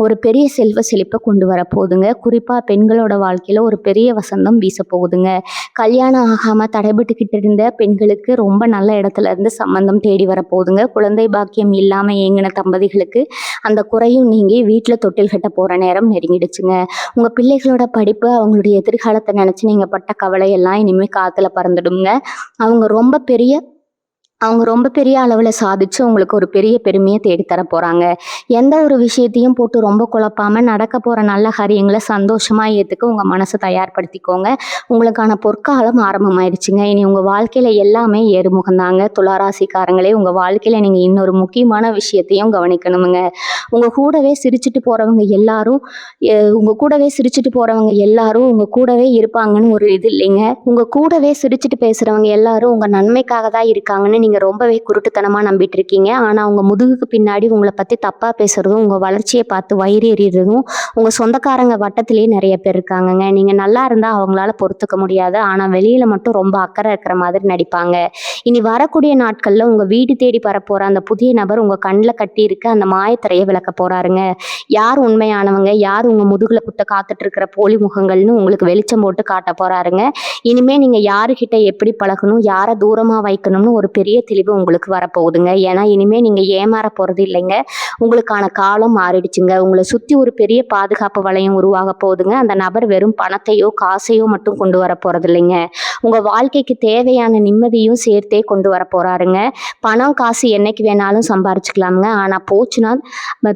ஒரு பெரிய செல்வ செழிப்ப கொண்டு வரப்போகுதுங்க. குறிப்பா பெண்களோட வாழ்க்கையில ஒரு பெரிய வசந்தம் வீசப்போகுதுங்க. கல்யாணம் ஆகாம தடைபட்டுக்கிட்டு இருந்த பெண்களுக்கு ரொம்ப நல்ல இடத்துல இருந்து சம்மந்தம் தேடி வரப்போகுதுங்க. குழந்தை பாக்கியம் இல்லாம ஏங்கின தம்பதிகளுக்கு அந்த குறையும் நீங்கி வீட்ல தொட்டில் கட்ட போற நேரம் நெருங்கிடுச்சுங்க. உங்க பிள்ளைகளோட படிப்பு, அவங்களுடைய எதிர்காலத்த நினைச்சு நீங்க பட்ட கவலை எல்லாம் இனிமே காத்துல பறந்துடுங்க. அவங்க ரொம்ப பெரிய அவங்க ரொம்ப பெரிய அளவுல சாதிச்சு உங்களுக்கு ஒரு பெரிய பெருமைய தேடி தர போறாங்க. எந்த ஒரு விஷயத்தையும் போட்டு ரொம்ப குழப்பாம நடக்க போற நல்ல காரியங்கள சந்தோஷமா ஏத்துக்க உங்க மனச தயார்படுத்திக்கோங்க. உங்களுக்கான பொற்காலம் ஆரம்பமாயிருச்சுங்க. இனி உங்க வாழ்க்கையில எல்லாமே ஏறுமுகம் தாங்க. துளாராசிக்காரங்களே, உங்க வாழ்க்கையில நீங்க இன்னொரு முக்கியமான விஷயத்தையும் கவனிக்கணுமுங்க. உங்க கூடவே சிரிச்சுட்டு போறவங்க எல்லாரும் உங்க கூடவே இருப்பாங்கன்னு ஒரு இது இல்லைங்க. உங்க கூடவே சிரிச்சுட்டு பேசுறவங்க எல்லாரும் உங்க நன்மைக்காக தான் இருக்காங்கன்னு நீங்க ரொம்பவே குருட்டுத்தனமா நம்பிட்டு இருக்கீங்க. ஆனா உங்க முதுகுக்கு பின்னாடி உங்களை பத்தி தப்பா பேசுறதும், உங்க வளர்ச்சியை பார்த்து வயிறு எறியறதும் உங்க சொந்தக்காரங்க வட்டத்திலேயே நிறைய பேர் இருக்காங்கங்க. நீங்க நல்லா இருந்தா அவங்களால பொறுத்துக்க முடியாது. ஆனா வெளியில மட்டும் ரொம்ப அக்கறை இருக்கிற மாதிரி நடிப்பாங்க. இனி வரக்கூடிய நாட்கள்ல உங்க வீடு தேடி வரப்போற அந்த புதிய நபர் உங்க கண்ணுல கட்டி இருக்க அந்த மாயத்திரையை விளக்க போறாருங்க. யார் உண்மையானவங்க, யார் உங்க முதுகுல குத்த காத்துட்டு இருக்கிற போலி முகங்கள்னு உங்களுக்கு வெளிச்சம் போட்டு காட்ட போறாருங்க. இனிமே நீங்க யாருகிட்ட எப்படி பழகணும், யாரை தூரமா வைக்கணும்னு ஒரு பெரிய தெளிவு உங்களுக்கு வரப்போகுதுங்க. ஏன்னா இனிமே நீங்க ஏமாற போறது இல்லைங்க. உங்களுக்கான காலம் மாறிடுச்சுங்க. உங்களை சுத்தி ஒரு பெரிய பாதுகாப்பு வளையம் உருவாக போகுதுங்க. அந்த நபர் வெறும் பணத்தையோ காசையோ மட்டும் கொண்டு வர போறது இல்லைங்க. உங்க வாழ்க்கைக்கு தேவையான நிம்மதியும் சேர்த்தே கொண்டு வர போறாருங்க. பணம் காசு என்னைக்கு வேணாலும் சம்பாரிச்சுக்கலாமுங்க. ஆனா போச்சுன்னா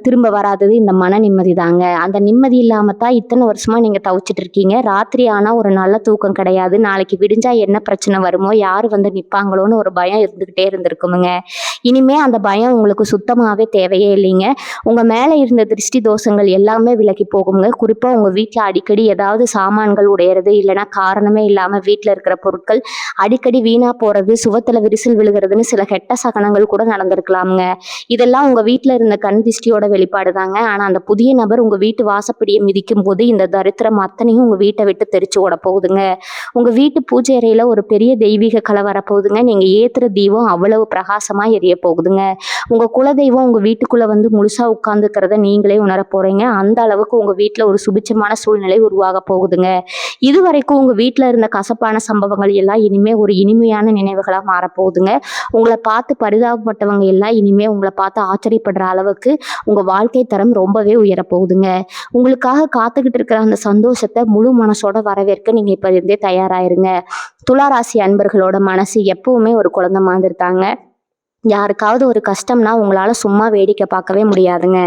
திரும்ப வராதது இந்த மன நிம்மதி தாங்க. அந்த நிம்மதி இல்லாம தான் இத்தனை வருஷமா நீங்க தவிச்சிட்டு இருக்கீங்க. ராத்திரி ஆனா ஒரு நல்ல தூக்கம் கிடையாது. நாளைக்கு விடிஞ்சா என்ன பிரச்சனை வருமோ, யாரு வந்து நிப்பாங்களோன்னு ஒரு பயம் இருந்துகிட்டே இருந்திருக்குமுங்க. இனிமே அந்த பயம் உங்களுக்கு சுத்தமாவே தேவையே இல்லைங்க. உங்க மேல இருந்த திருஷ்டி தோஷங்கள் எல்லாமே விலகி போகுங்க. குறிப்பா உங்க வீட்டுல அடிக்கடி ஏதாவது சாமான்கள் உடையறது, இல்லைன்னா காரணமே இல்லாம வீட்டுல இருக்கிற பொருட்கள் அடிக்கடி வீணா போறது, சுவத்துல விரிசல் விழுகிறதுன்னு சில கெட்ட சகனங்கள் கூட நடந்திருக்கலாமுங்க. இதெல்லாம் உங்க வீட்டுல இருந்த கண் திஷ்டியோட வெளிப்பாடு தாங்க. ஆனா அந்த புதிய நபர் உங்க வீட்டு வாசப்படியை மிதிக்கும் போது இந்த தரித்திரம் அத்தனையும் உங்க வீட்டை விட்டு தெரிச்சு ஓட போகுதுங்க. உங்க வீட்டு பூஜை அறையில ஒரு பெரிய தெய்வீக கலை வரப்போகுதுங்க. நீங்க ஏத்துற தீபம் அவ்வளவு பிரகாசமா எரிய போகுதுங்க. உங்க குலதெய்வம் உங்க வீட்டுக்குள்ள வந்து முழுசா உட்கார்ந்துக்கிறத நீங்களே உணர போறீங்க. அந்த அளவுக்கு உங்க வீட்டுல ஒரு சுபிட்சமான சூழ்நிலை உருவாக போகுதுங்க. இதுவரைக்கும் உங்க வீட்டுல இருந்த கசப்பான சம்பவங்கள் எல்லாம் இனிமே ஒரு இனிமையான நினைவுகளா மாறப்போகுதுங்க. உங்களை பார்த்து பரிதாபப்பட்டவங்க எல்லாம் இனிமே உங்களை பார்த்து ஆச்சரியப்படுற அளவுக்கு உங்க வாழ்க்கை தரம் ரொம்பவே உயரப்போகுதுங்க. உங்களுக்காக காத்துக்கிட்டு இருக்கிற அந்த சந்தோஷத்தை முழு மனசோட வரவேற்க நீங்க இப்ப இருந்தே தயாராயிருங்க. துளாராசி அன்பர்களோட மனசு எப்பவுமே ஒரு குழந்தை மாதிரி தாங்க. யாருக்காவது ஒரு கஷ்டம்னா உங்களால சும்மா வேடிக்கை பார்க்கவே முடியாதுங்க.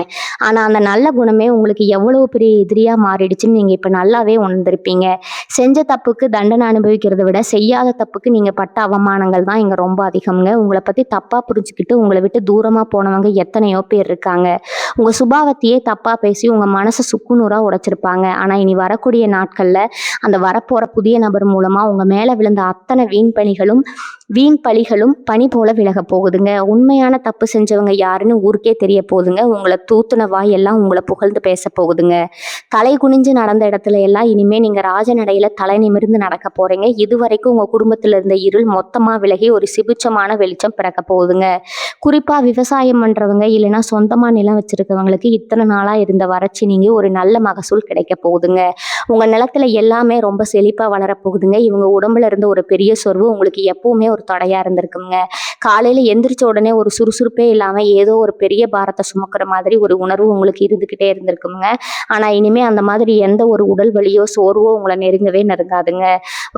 ஆனா அந்த நல்ல குணமே உங்களுக்கு எவ்வளவு பெரிய எதிரியா மாறிடுச்சுன்னு நீங்க இப்ப நல்லாவே உணர்ந்திருப்பீங்க. செஞ்ச தப்புக்கு தண்டனை அனுபவிக்கிறத விட செய்யாத தப்புக்கு நீங்க பட்ட அவமானங்கள் தான் இங்க ரொம்ப அதிகம்ங்க. உங்களை பத்தி தப்பா புரிஞ்சுக்கிட்டு உங்களை விட்டு தூரமா போனவங்க எத்தனையோ பேர் இருக்காங்க. உங்க சுபாவத்தையே தப்பா பேசி உங்க மனசை சுக்குநூறா உடைச்சிருப்பாங்க. ஆனா இனி வரக்கூடிய நாட்கள்ல அந்த வரப்போற புதிய நபர் மூலமா உங்க மேல விழுந்த அத்தனை வீண் பழிகளும் பனி போல விலக போகுதுங்க. உண்மையான தப்பு செஞ்சவங்க யாருன்னு ஊருக்கே தெரிய போகுதுங்க. உங்களை தூத்துன வாய் எல்லாம் உங்களை புகழ்ந்து பேச போகுதுங்க. தலை குனிஞ்சு நடந்த இடத்துல எல்லாம் இனிமே நீங்க ராஜநடையில தலை நிமிர்ந்து நடக்க போறீங்க. இதுவரைக்கும் உங்க குடும்பத்துல இருந்த இருள் மொத்தமா விலகி ஒரு சிபிச்சமான வெளிச்சம் பிறக்க போகுதுங்க. குறிப்பா விவசாயம் பண்றவங்க, இல்லைன்னா சொந்தமா நிலம் வச்சிருக்கவங்களுக்கு இத்தனை நாளா இருந்த வறட்சி நீங்க ஒரு நல்ல மகசூல் கிடைக்க போகுதுங்க. உங்க நிலத்துல எல்லாமே ரொம்ப செழிப்பா வளர போகுதுங்க. இவங்க உடம்புல இருந்த ஒரு பெரிய சொர்வு உங்களுக்கு எப்பவுமே ஒரு தடையா இருந்திருக்குங்க. காலையில எந்திரிச்ச உடனே ஒரு சுறுசுறுப்பே இல்லாம ஏதோ ஒரு பெரிய பாரத்தை சுமக்கிற மாதிரி ஒரு உணர்வு உங்களுக்கு இருந்துகிட்டே இருந்திருக்குங்க. ஆனா இனிமே அந்த மாதிரி எந்த ஒரு உடல் வலியோ சோர்வோ உங்களை நெருங்கவே நெருங்காதுங்க.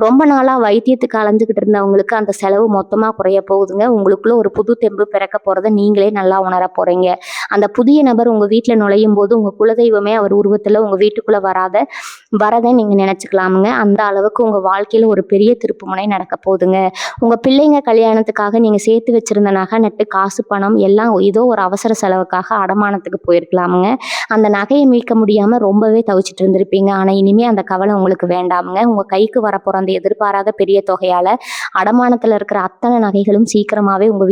ரொம்ப நாளா வைத்தியத்துக்கு அலைஞ்சுக்கிட்டு இருந்தவங்களுக்கு அந்த செலவு மொத்தமா குறைய போகுதுங்க. உங்களுக்குள்ள ஒரு புது தெம்பு பிறக்க போறத நீங்களே நல்லா உணர போறீங்க. அந்த புதிய நபர் உங்க வீட்டுல நுழையும் போது உங்க குலதெய்வமே அவர் உருவத்துல உங்க வீட்டுக்குள்ள வரதை நீங்க நினைச்சுக்கலாமுங்க. அந்த அளவுக்கு உங்க வாழ்க்கையில ஒரு பெரிய திருப்புமுனை நடக்க போகுதுங்க. உங்க பிள்ளைங்க கல்யாணத்துக்காக நீங்க சேர்த்து வச்சிருந்த நகை நட்டு காசு பணம் எல்லாம் ஏதோ ஒரு அவசர செலவுக்காக அடமானத்துக்கு போயிருக்கலாமுங்க. அந்த நகையை மீட்க முடியாம ரொம்பவே தவிச்சிட்டு இருந்திருப்பீங்க. ஆனா இனிமே அந்த கவலை உங்களுக்கு வேண்டாமுங்க. உங்க கைக்கு வரப்போற அந்த எதிர்பாராத பெரிய தொகையால அடமானத்துல இருக்கிற அத்தனை நகைகளும் சீக்கிரமாவே உங்க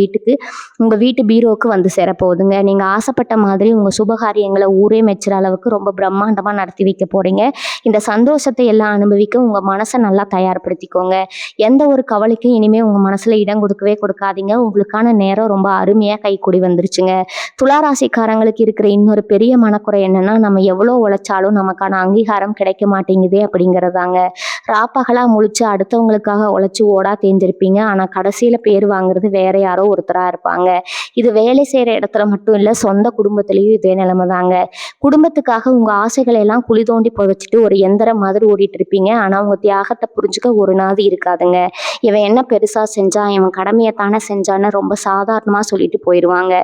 வீட்டு பீரோவுக்கு வந்து சேரப்போகுதுங்க. நீங்க ஆசைப்பட்ட மாதிரி உங்க சுபகாரியங்களை ஊரே மெச்சுற அளவுக்கு ரொம்ப பிரம்மாண்டமா நடத்தி வைக்க போறீங்க. இந்த சந்தோஷத்தை எல்லாம் அனுபவிக்க உங்க மனசை நல்லா தயார்படுத்திக்கோங்க. எந்த ஒரு கவலைக்கும் இனிமே உங்க மனசுல இடம் கொடுக்கவே கொடுக்காதீங்க. உங்களுக்கான நேரம் ரொம்ப அருமையா கைக்கூடி வந்துருச்சுங்க. துளாராசிக்காரங்களுக்கு இருக்கிற இன்னொரு பெரிய மனக்குறை என்னன்னா, நம்ம எவ்வளோ உழைச்சாலும் நமக்கான அங்கீகாரம் கிடைக்க மாட்டேங்குதே அப்படிங்கிறதாங்க. ராப்பகலா முழிச்சு அடுத்தவங்களுக்காக உழைச்சி ஓடா தேர்ந்திருப்பீங்க. ஆனா கடைசியில பேர் வாங்குறது வேற யாரோ ஒருத்தரா இருப்பாங்க. இது வேலை செய்யற இடத்துல மட்டும் இல்ல, சொந்த குடும்பத்திலயும் இதே நிலைமை தாங்க. குடும்பத்துக்காக உங்க ஆசைகளை எல்லாம் குழி தோண்டி புதைச்சிட்டு ஒரு எந்திரம் மாதிரி ஓடிட்டு இருப்பீங்க. ஆனா உங்க தியாகத்தை புரிஞ்சுக்க ஒரு நாது இருக்காதுங்க. இவன் என்ன பெருசா செஞ்சான், இவன் கடமையை தானே செஞ்சான்னு ரொம்ப சாதாரணமா சொல்லிட்டு போயிடுவாங்க.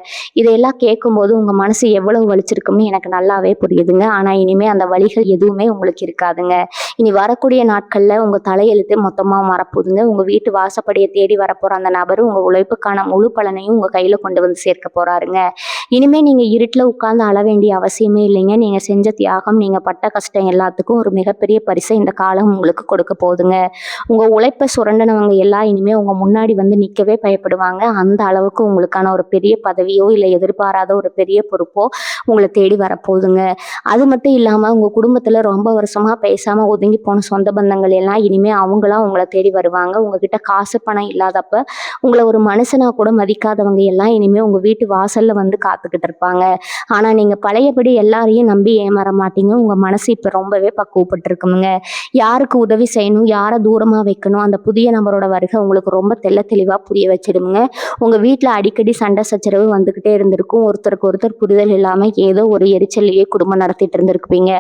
இதையெல்லாம் கேட்கும்போது உங்க மனசு எவ்வளவு வலிச்சிருக்கும்னு எனக்கு நல்லாவே புரியுதுங்க. ஆனா இனிமே அந்த வலிகள் எதுவுமே உங்களுக்கு இருக்காதுங்க. இனி வரக்கூடிய நாட்கள்ல உங்க தலையெழுத்து மொத்தமா மறப்போதுங்க. உங்க வீட்டு வாசப்படியை தேடி வரப்போற அந்த நபர் உங்க உழைப்புக்கான முழு பலனையும் உங்க கையில கொண்டு வந்து சேர்க்க போறாருங்க. இனிமே நீங்க இருட்டுல உட்கார்ந்து அழ வேண்டிய அவசியமே இல்லைங்க. நீங்க செஞ்ச தியாகம், நீங்க பட்ட கஷ்டம் எல்லாத்துக்கும் ஒரு மிகப்பெரிய பரிசை இந்த காலம் உங்களுக்கு கொடுக்க போகுதுங்க. உங்க உழைப்பை சுரண்டனவங்க எல்லாம் இனிமே உங்க முன்னாடி வந்து நிக்கவே பயப்படுவாங்க. அந்த அளவுக்கு உங்களுக்கான ஒரு பெரிய பதவியோ இல்ல எதிர்பாராத ஒரு பெரிய பொறுப்போ உங்களை தேடி வரப்போகுதுங்க. அது மட்டும் இல்லாம உங்க குடும்பத்துல ரொம்ப வருஷமா பேசாம ஒதுங்கி போன சொந்த பந்தங்கள் எல்லாம் இனிமே அவங்களா உங்களை தேடி வருவாங்க. உங்ககிட்ட காசு பணம் இல்லாதப்ப உங்களை ஒரு மனுஷனா கூட மதிக்காதவங்க எல்லாம் இனிமே உங்க வீட்டு வாசல்ல வந்து காத்துக்கிட்டு இருப்பாங்க. ஆனா நீங்க பழையபடி எல்லாரையும் நம்பி ஏமாற மாட்டீங்க. உங்க மனசு இப்ப ரொம்பவே பக்குவப்பட்டு இருக்குங்க. யாருக்கு உதவி செய்யணும், யாரை தூரமா வைக்கணும், அந்த புதிய நபரோட வருகை உங்களுக்கு ரொம்ப தெளிவா புரிய வச்சிடுங்க. உங்க வீட்டுல அடிக்கடி சண்டை சச்சரவு வந்துகிட்டே இருந்திருக்கும். ஒருத்தருக்கு ஒருத்தர் புரிதல் இல்லாம ஏதோ ஒரு எரிச்சலையே குடும்பம் நடத்திட்டு இருந்திருப்பீங்க.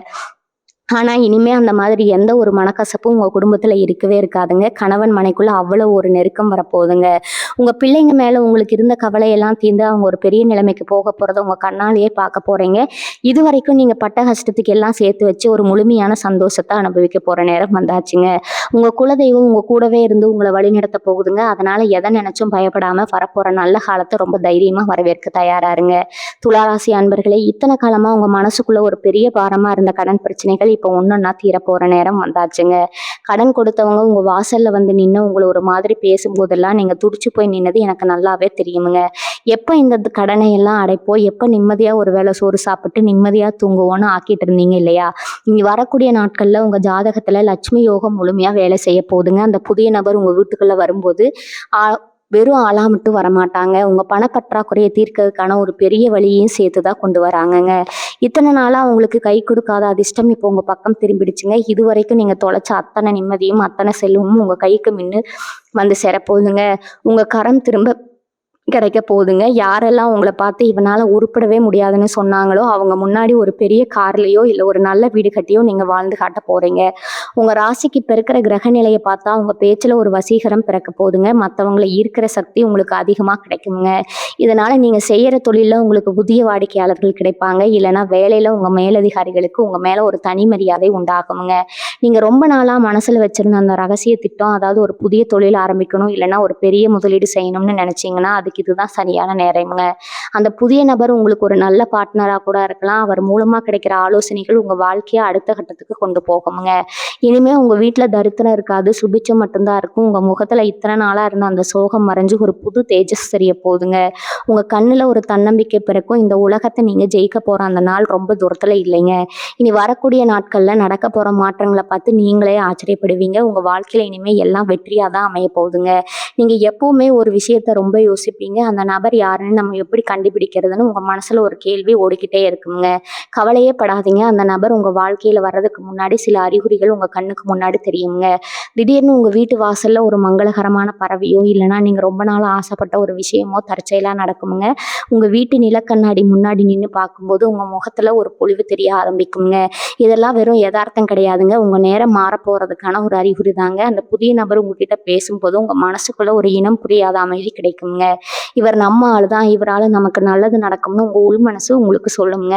ஆனா இனிமே அந்த மாதிரி எந்த ஒரு மனக்கசப்பும் உங்க குடும்பத்துல இருக்கவே இருக்காதுங்க. கணவன் மனைக்குள்ள அவ்வளவு ஒரு நெருக்கம் வரப்போகுதுங்க. உங்க பிள்ளைங்க மேல உங்களுக்கு இருந்த கவலையெல்லாம் தீர்ந்து அவங்க ஒரு பெரிய நிலைமைக்கு போக போறத உங்க கண்ணாலேயே பார்க்க போறீங்க. இது வரைக்கும் நீங்க பட்ட கஷ்டத்துக்கு எல்லாம் சேர்த்து வச்சு ஒரு முழுமையான சந்தோஷத்தை அனுபவிக்க போற நேரம் வந்தாச்சுங்க. உங்க குலதெய்வம் உங்க கூடவே இருந்து உங்களை வழிநடத்த போகுதுங்க. அதனால எதை நினைச்சும் பயப்படாம வரப்போற நல்ல காலத்தை ரொம்ப தைரியமா வரவேற்க தயாரா இருங்க. துளாராசி அன்பர்களே, இத்தனை காலமா உங்க மனசுக்குள்ள ஒரு பெரிய பாரமா இருந்த கடன் பிரச்சனைகள் இப்போ ஒன்னொன்னா தீர போற நேரம் வந்தாச்சுங்க. கடன் கொடுத்தவங்க உங்க வாசல்ல வந்து நின்று உங்களை ஒரு மாதிரி பேசும்போதெல்லாம் நீங்க துடிச்சு போய் நின்னது எனக்கு நல்லாவே தெரியுமுங்க. எப்ப இந்த கடனை எல்லாம் அடைப்போம், எப்ப நிம்மதியா ஒரு வேளை சோறு சாப்பிட்டு நிம்மதியா தூங்குவோன்னு ஆக்கிட்டு இருந்தீங்க இல்லையா? இனி வரக்கூடிய நாட்கள்ல உங்க ஜாதகத்துல லட்சுமி யோகம் முழுமையா வேலை செய்ய போகுதுங்க. அந்த புதிய நபர் உங்க வீட்டுக்குள்ள வரும்போது வெறும் ஆளா மட்டும் வரமாட்டாங்க. உங்க பணப்பற்றாக்குறையை தீர்க்கிறதுக்கான ஒரு பெரிய வழியையும் சேர்த்துதான் கொண்டு வராங்கங்க. இத்தனை நாளா உங்களுக்கு கை கொடுக்காத அதிர்ஷ்டம் இப்போ உங்க பக்கம் திரும்பிடுச்சுங்க. இது வரைக்கும் நீங்க தொலைச்ச அத்தனை நிம்மதியும் அத்தனை செல்வமும் உங்க கைக்கு மின்னு வந்து சேரப்போகுதுங்க. உங்க கரம் திரும்ப கிடைக்க போகுதுங்க. யாரெல்லாம் உங்களை பார்த்து இவனால உருப்படவே முடியாதுன்னு சொன்னாங்களோ அவங்க முன்னாடி ஒரு பெரிய கார்லயோ இல்லை ஒரு நல்ல வீடு கட்டியோ நீங்க வாழ்ந்து காட்ட போறீங்க. உங்க ராசிக்கு இப்ப இருக்கிற கிரக நிலையை பார்த்தா உங்க பேச்சுல ஒரு வசீகரம் பிறக்க போகுதுங்க. மற்றவங்களை ஈர்க்கிற சக்தி உங்களுக்கு அதிகமா கிடைக்குங்க. இதனால நீங்க செய்யற தொழில உங்களுக்கு புதிய வாடிக்கையாளர்கள் கிடைப்பாங்க. இல்லைன்னா வேலையில உங்க மேலதிகாரிகளுக்கு உங்க மேல ஒரு தனி மரியாதை உண்டாகுங்க. நீங்க ரொம்ப நாளா மனசுல வச்சிருந்த அந்த ரகசிய திட்டம், அதாவது ஒரு புதிய தொழில் ஆரம்பிக்கணும் இல்லைன்னா ஒரு பெரிய முதலீடு செய்யணும்னு நினைச்சீங்கன்னா அதுக்கு இதுதான் சரியான நேரம்ங்க. அந்த புதிய நபர் உங்களுக்கு ஒரு நல்ல பார்ட்னரா கூட இருக்கலாம். அவர் மூலமா கிடைக்கிற ஆலோசனைகள் உங்க வாழ்க்கையை அடுத்த கட்டத்துக்கு கொண்டு போகுங்க. இனிமே உங்க வீட்டுல தரித்திரம் இருக்காது, சுபிச்சம் மட்டும்தான் இருக்கும். உங்க முகத்துல இத்தனை நாளா இருந்த அந்த சோகம் மறைஞ்சு ஒரு புது தேஜஸ் தெரிய போகுதுங்க. உங்க கண்ணுல ஒரு தன்னம்பிக்கை பிறக்கும். இந்த உலகத்தை நீங்க ஜெயிக்க போற அந்த நாள் ரொம்ப தூரத்துல இல்லைங்க. இனி வரக்கூடிய நாட்கள்ல நடக்க போற மாற்றங்களை பார்த்து நீங்களே ஆச்சரியப்படுவீங்க. உங்க வாழ்க்கையில இனிமே எல்லாம் வெற்றியா தான் அமைய போகுதுங்க. நீங்கள் எப்போவுமே ஒரு விஷயத்த ரொம்ப யோசிப்பீங்க. அந்த நபர் யாருன்னு நம்ம எப்படி கண்டுபிடிக்கிறதுன்னு உங்கள் மனசில் ஒரு கேள்வி ஓடிக்கிட்டே இருக்குங்க. கவலையே படாதீங்க. அந்த நபர் உங்கள் வாழ்க்கையில் வர்றதுக்கு முன்னாடி சில அறிகுறிகள் உங்கள் கண்ணுக்கு முன்னாடி தெரியுங்க. திடீர்னு உங்கள் வீட்டு வாசலில் ஒரு மங்களகரமான பறவையோ இல்லைனா நீங்கள் ரொம்ப நாள் ஆசைப்பட்ட ஒரு விஷயமோ தற்செயலாக நடக்குமுங்க. உங்கள் வீட்டு நிலக்கண்ணாடி முன்னாடி நின்று பார்க்கும்போது உங்கள் முகத்தில் ஒரு பொலிவு தெரிய ஆரம்பிக்குங்க. இதெல்லாம் வெறும் யதார்த்தம் கிடையாதுங்க. உங்கள் நேரம் மாறப்போகிறதுக்கான ஒரு அறிகுறி தாங்க. அந்த புதிய நபர் உங்ககிட்ட பேசும்போது உங்கள் மனசுக்குள்ள ஒரு இனம் புரியாத அமைதி கிடைக்குங்க. இவர் நம்ம ஆள் தான், இவரால் நமக்கு நல்லது நடக்கும்னு உங்கள் உள் மனசு உங்களுக்கு சொல்லுங்க.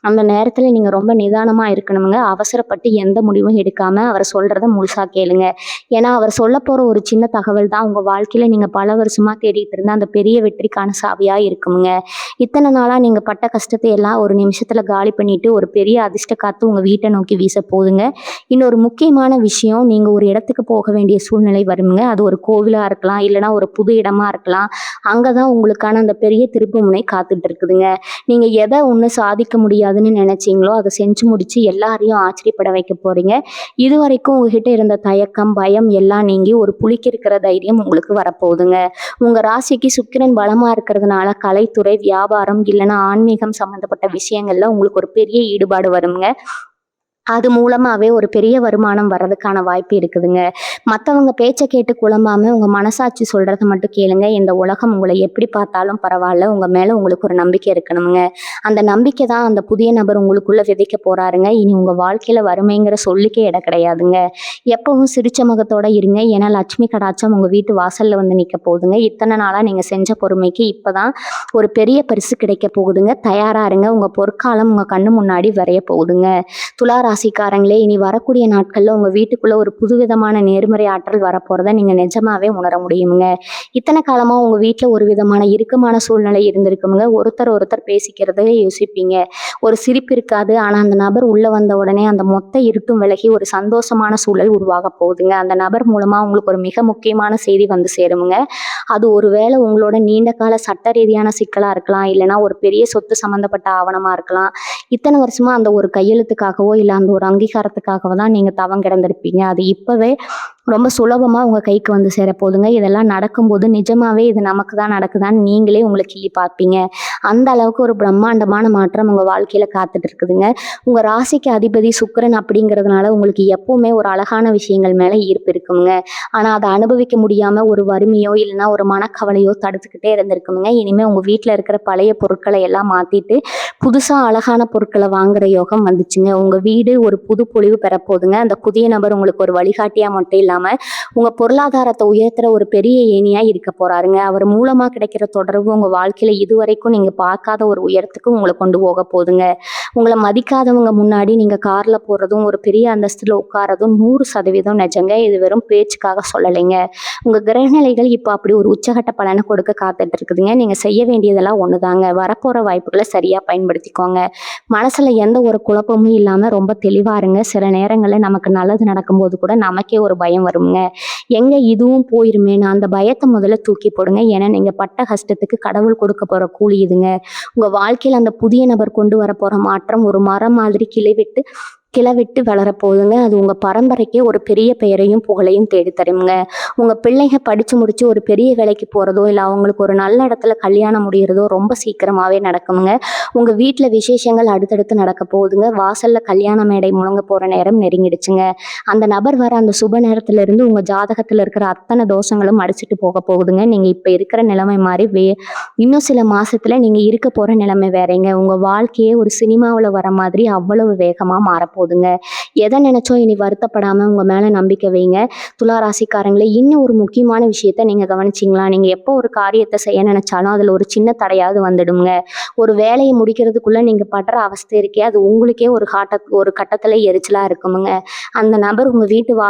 அந்த நேரத்தில் நீங்கள் ரொம்ப நிதானமாக இருக்கணுங்க. அவசரப்பட்டு எந்த முடிவும் எடுக்காமல் அவர் சொல்கிறத முழுசாக கேளுங்க. ஏன்னா அவர் சொல்ல போகிற ஒரு சின்ன தகவல் தான் உங்கள் வாழ்க்கையில் நீங்கள் பல வருஷமாக தேடிட்டு இருந்த அந்த பெரிய வெற்றிக்கான சாவியாக இருக்குங்க. இத்தனை நாளாக நீங்கள் பட்ட கஷ்டத்தை எல்லாம் ஒரு நிமிஷத்தில் காலி பண்ணிட்டு ஒரு பெரிய அதிர்ஷ்ட காற்று உங்கள் வீட்டை நோக்கி வீச போகுதுங்க. இன்னொரு முக்கியமான விஷயம், நீங்கள் ஒரு இடத்துக்கு போக வேண்டிய சூழ்நிலை வருங்க. அது ஒரு கோவிலாக இருக்கலாம், இல்லைனா ஒரு புது இடமா இருக்கலாம். அங்கே தான் உங்களுக்கான அந்த பெரிய திருப்பு முனை காத்துட்டு இருக்குதுங்க. நீங்கள் எதை ஒன்று சாதிக்க முடியாதுன்னு நினைச்சீங்களோ அதை செஞ்சு முடிச்சு எல்லாரையும் ஆச்சரியப்பட வைக்க போறீங்க. இது வரைக்கும் உங்ககிட்ட இருந்த தயக்கம், பயம் எல்லாம் நீங்கி ஒரு புலிக்கு இருக்கிற தைரியம் உங்களுக்கு வரப்போகுதுங்க. உங்க ராசிக்கு சுக்கிரன் பலமா இருக்கிறதுனால கலைத்துறை, வியாபாரம் இல்லைன்னா ஆன்மீகம் சம்பந்தப்பட்ட விஷயங்கள்ல உங்களுக்கு ஒரு பெரிய ஈடுபாடு வருங்க. அது மூலமாவே ஒரு பெரிய வருமானம் வர்றதுக்கான வாய்ப்பு இருக்குதுங்க. மற்றவங்க பேச்சை கேட்டு குழம்பாம உங்க மனசாட்சி சொல்றதை மட்டும் கேளுங்க. இந்த உலகம் உங்களை எப்படி பார்த்தாலும் பரவாயில்ல, உங்க மேல உங்களுக்கு ஒரு நம்பிக்கை இருக்கணுங்க. அந்த நம்பிக்கை தான் அந்த புதிய நபர் உங்களுக்குள்ள விதைக்க போறாருங்க. இனி உங்க வாழ்க்கையில வறுமைங்கிற சொல்லுக்கே இடம் கிடையாதுங்க. எப்பவும் சிரிச்ச முகத்தோட இருங்க. ஏன்னா லட்சுமி கடாட்சம் உங்க வீட்டு வாசல்ல வந்து நிற்க போகுதுங்க. இத்தனை நாளா நீங்க செஞ்ச பொறுமைக்கு இப்பதான் ஒரு பெரிய பரிசு கிடைக்க போகுதுங்க. தயாரா இருங்க. உங்க பொற்காலம் உங்க கண்ணு முன்னாடி வரைய போகுதுங்க. துலா ராசிக்காரங்களே, இனி வரக்கூடிய நாட்கள்ல உங்க வீட்டுக்குள்ள ஒரு புதுவிதமான நேர்மறை ஆற்றல் வரப்போறத நீங்க நிஜமாவே உணர முடியுங்க. இத்தனை காலமா உங்க வீட்டுல ஒரு விதமான இறுக்கமான சூழ்நிலை இருந்திருக்குங்க. ஒருத்தர் பேசிக்கிறதே யோசிப்பீங்க. ஒரு சிரிப்பு இருக்காது. ஆனா அந்த நபர் உள்ள வந்த உடனே அந்த மொத்த இருட்டும் விலகி ஒரு சந்தோஷமான சூழல் உருவாக போகுதுங்க. அந்த நபர் மூலமா உங்களுக்கு ஒரு மிக முக்கியமான செய்தி வந்து சேருமுங்க. அது ஒருவேளை உங்களோட நீண்ட கால சட்ட ரீதியான சிக்கலா இருக்கலாம், இல்லைன்னா ஒரு பெரிய சொத்து சம்பந்தப்பட்ட ஆவணமா இருக்கலாம். இத்தனை வருஷமா அந்த ஒரு கையெழுத்துக்காகவோ இல்லை அந்த ஒரு அங்கீகாரத்துக்காகவோ தான் நீங்கள் தவம் கிடந்திருப்பீங்க. அது இப்போவே ரொம்ப சுலபமாக உங்கள் கைக்கு வந்து சேரப்போகுதுங்க. இதெல்லாம் நடக்கும்போது நிஜமாவே இது நமக்கு தான் நடக்குதான்னு நீங்களே உங்களை கிள்ளி பார்ப்பீங்க. அந்த அளவுக்கு ஒரு பிரம்மாண்டமான மாற்றம் உங்கள் வாழ்க்கையில் காத்துட்டு இருக்குதுங்க. உங்கள் ராசிக்கு அதிபதி சுக்கிரன் அப்படிங்கிறதுனால உங்களுக்கு எப்பவுமே ஒரு அழகான விஷயங்கள் மேலே ஈர்ப்பு இருக்குங்க. ஆனால் அதை அனுபவிக்க முடியாமல் ஒரு வறுமையோ இல்லைன்னா ஒரு மனக்கவலையோ தடுத்துக்கிட்டே இருந்திருக்குங்க. இனிமேல் உங்கள் வீட்டில் இருக்கிற பழைய பொருட்களை எல்லாம் மாற்றிட்டு புதுசாக அழகான பொருட்களை வாங்குற யோகம் வந்துச்சுங்க. உங்கள் வீடு ஒரு புது பொலிவு பெறப்போகுதுங்க. அந்த புதிய நபர் உங்களுக்கு ஒரு வழிகாட்டியாக மட்டும் இல்லாமல் உங்கள் பொருளாதாரத்தை உயர்த்துற ஒரு பெரிய ஏணியாக இருக்க போகிறாருங்க. அவர் மூலமாக கிடைக்கிற தொடர்பு உங்கள் வாழ்க்கையில் இதுவரைக்கும் நீங்கள் பார்க்காத ஒரு உயரத்துக்கு உங்களை கொண்டு போக போகுதுங்க. உங்களை மதிக்காதவங்க முன்னாடி நீங்கள் காரில் போகிறதும் ஒரு பெரிய அந்தஸ்தில் உட்காரதும் 100% நிஜங்க. இது வெறும் பேச்சுக்காக சொல்லலைங்க. உங்கள் கிரகநிலைகள் இப்போ அப்படி ஒரு உச்சகட்ட பலனை கொடுக்க காத்துட்டு இருக்குதுங்க. நீங்கள் செய்ய வேண்டியதெல்லாம் ஒன்று தாங்க. வரப்போகிற வாய்ப்புகளை சரியாக பயன்படுத்திக்கோங்க. மனசில் எந்த ஒரு குழப்பமும் இல்லாமல் ரொம்ப தெளிவாக இருங்க. சில நேரங்களில் நமக்கு நல்லது நடக்கும்போது கூட நமக்கே ஒரு பயம் வருங்க. எங்கே இதுவும் போயிருமேன்னு அந்த பயத்தை முதல்ல தூக்கி போடுங்க. ஏன்னா நீங்கள் பட்ட கஷ்டத்துக்கு கடவுள் கொடுக்க போகிற கூலி இதுங்க. உங்கள் வாழ்க்கையில் அந்த புதிய நபர் கொண்டு வர போகிற மாற்றம் ஒரு மரம் மாதிரி கிளவிட்டு வளரப்போகுதுங்க. அது உங்கள் பரம்பரைக்கே ஒரு பெரிய பெயரையும் புகழையும் தேடி தருங்க. உங்கள் பிள்ளைங்க படித்து முடித்து ஒரு பெரிய வேலைக்கு போகிறதோ இல்லை அவங்களுக்கு ஒரு நல்ல இடத்துல கல்யாணம் முடிகிறதோ ரொம்ப சீக்கிரமாகவே நடக்குங்க. உங்கள் வீட்டில் விசேஷங்கள் அடுத்தடுத்து நடக்க போகுதுங்க. வாசலில் கல்யாண மேடை முழங்க போகிற நேரம் நெருங்கிடுச்சுங்க. அந்த நபர் வர அந்த சுப நேரத்துலேருந்து உங்கள் ஜாதகத்தில் இருக்கிற அத்தனை தோஷங்களும் அடிச்சுட்டு போக போகுதுங்க. நீங்கள் இப்போ இருக்கிற நிலைமை மாதிரி இன்னும் சில மாதத்தில் நீங்கள் இருக்க போகிற நிலைமை வேறேங்க. உங்கள் வாழ்க்கையே ஒரு சினிமாவில் வர மாதிரி அவ்வளவு வேகமாக மாறப்போகுதுங்க. எதை நினைச்சோ இனி வருத்தப்படாமல் உங்கள் மேலே நம்பிக்கை வைங்க. துலா ராசிக்காரங்களே, இன்னும் ஒரு முக்கியமான விஷயத்த நீங்கள் கவனிச்சிங்களா? நீங்கள் எப்போ ஒரு காரியத்தை செய்ய நினைச்சாலும் அதில் ஒரு சின்ன தடையாவது வந்துடுங்க. ஒரு வேலையை முடிக்கிறதுக்குள்ளே நீங்கள் படுற அவஸ்தை இருக்கே, அது உங்களுக்கே ஒரு கட்டத்தில் எரிச்சலாக இருக்குமுங்க. அந்த நபர் உங்கள் வீட்டு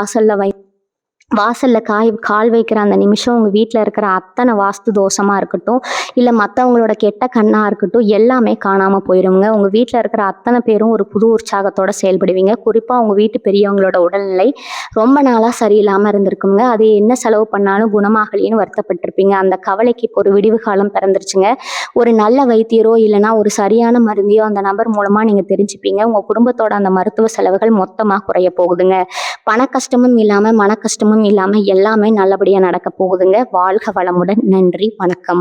வாசலில் கால் வைக்கிற அந்த நிமிஷம் உங்கள் வீட்டில் இருக்கிற அத்தனை வாஸ்து தோஷமாக இருக்கட்டும், இல்லை மற்றவங்களோட கெட்ட கண்ணாக இருக்கட்டும், எல்லாமே காணாமல் போயிடுங்க. உங்கள் வீட்டில் இருக்கிற அத்தனை பேரும் ஒரு புது உற்சாகத்தோடு செயல்படுவீங்க. குறிப்பாக உங்கள் வீட்டு பெரியவங்களோட உடல்நிலை ரொம்ப நாளாக சரியில்லாமல் இருந்திருக்குங்க. அது என்ன செலவு பண்ணாலும் குணமாகலின்னு வருத்தப்பட்டிருப்பீங்க. அந்த கவலைக்கு இப்போ ஒரு விடிவு காலம் பிறந்துருச்சுங்க. ஒரு நல்ல வைத்தியரோ இல்லைனா ஒரு சரியான மருந்தையோ அந்த நபர் மூலமாக நீங்கள் தெரிஞ்சுப்பீங்க. உங்கள் குடும்பத்தோட அந்த மருத்துவ செலவுகள் மொத்தமாக குறைய போகுதுங்க. பண கஷ்டமும் இல்லாமல் மன கஷ்டமும் இல்லாமல் எல்லாமே நல்லபடியாக நடக்க போகுதுங்க. வாழ்க வளமுடன். நன்றி, வணக்கம்.